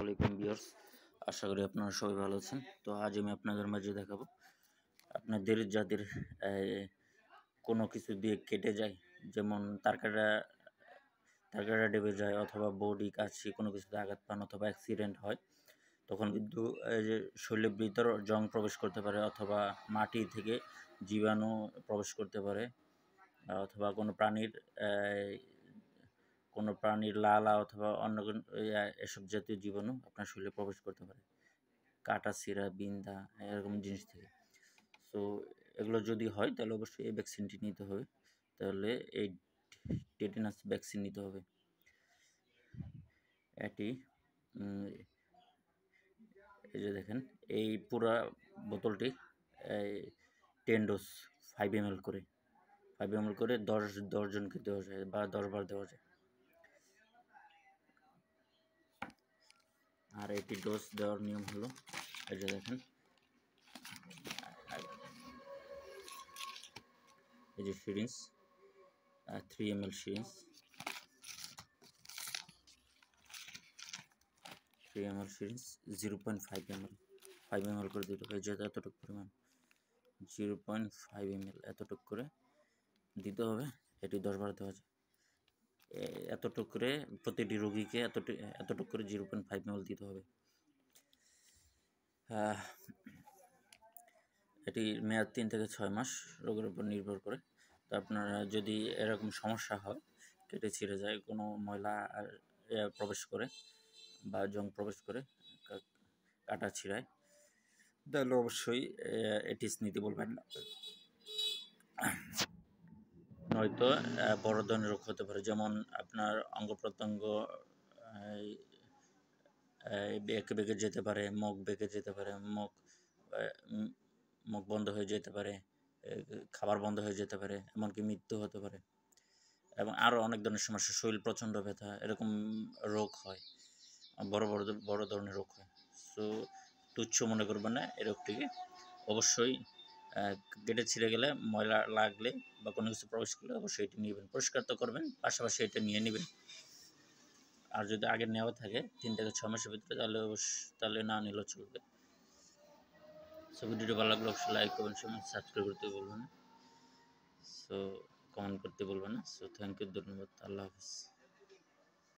আলাইকুম ভিউয়ার্স, আশা করি আপনারা সবাই ভালো আছেন। তো আজ আমি আপনাদের মাঝে দেখাবো আপনাদের যাদের কোনো কিছু দিয়ে কেটে যায়, যেমন তারকাটা ডেবে যায় অথবা বডি কাশি কোনো কিছুতে আঘাত পান অথবা অ্যাক্সিডেন্ট হয়, তখন কিন্তু এই যে শরীরের ভিতর জং প্রবেশ করতে পারে অথবা মাটি থেকে জীবাণু প্রবেশ করতে পারে অথবা কোনো প্রাণীর লালা অথবা অন্য এসব জাতীয় জীবাণু আপনার শরীরে প্রবেশ করতে পারে, কাটা ছিঁড়া বিন্ধা এরকম জিনিস থেকে। সো এগুলো যদি হয় তাহলে অবশ্যই এই ভ্যাকসিনটি নিতে হবে। তাহলে এই টেটেনাস ভ্যাকসিন নিতে হবে। এটি এই যে দেখেন, এই পুরা বোতলটি 10 ডোজ 5 ml করে 10 জনকে দেওয়া যায় বা 10 বার দেওয়া যায়। আর এটি ডোজ দেওয়ার নিয়ম হলো, এই যে দেখেন, এই যে syringe 3 ml syringe, 0.5 ml 5 ml করে দিতে হবে। যেহেতু এতটুকু পরিমাণ 0.5 ml এতটুকু করে দিতে হবে। এটি 10 বার দেওয়া যায়। এতটুকু করে প্রতিটি রোগীকে এতটুকু করে 0.5 ml দিতে হবে। এটির মেয়াদ 3 থেকে 6 মাস, রোগের উপর নির্ভর করে। তো আপনারা যদি এরকম সমস্যা হয়, কেটে ছিঁড়ে যায়, কোনো ময়লা প্রবেশ করে বা জং প্রবেশ করে, কাটা ছিঁড়ায়, তাহলে অবশ্যই এটিস নিতে বলবেন না, নয়তো বড় ধরনের রোগ হতে পারে। যেমন আপনার অঙ্গ প্রত্যঙ্গ বেঁকে যেতে পারে, মুখ বেঁকে যেতে পারে, মুখ বন্ধ হয়ে যেতে পারে, খাবার বন্ধ হয়ে যেতে পারে, এমনকি মৃত্যু হতে পারে, এবং আরও অনেক ধরনের সমস্যা, শরীর প্রচণ্ড ব্যথা, এরকম রোগ হয়, বড় ধরনের রোগ হয়। সো তুচ্ছ মনে করবেন না এই রোগটিকে। অবশ্যই কেটে ছিঁড়ে গেলে, ময়লা লাগলে বা কোনো কিছু প্রবেশ করলে অবশ্যই এটি নেবেন, পরিষ্কার তো করবেন, পাশাপাশি এটা নিয়ে নেবেন। আর যদি আগে নেওয়া থাকে 3 থেকে 6 মাসের ভিতরে, তাহলে না নিলেও চলবে। সো ভিডিওটি ভালো লাগলে অবশ্যই লাইক করবেন, সাবস্ক্রাইব করতে বলবেন না, সো কমেন্ট করতে বলবেন না। সো থ্যাংক ইউ, ধন্যবাদ, আল্লাহ হাফিজ।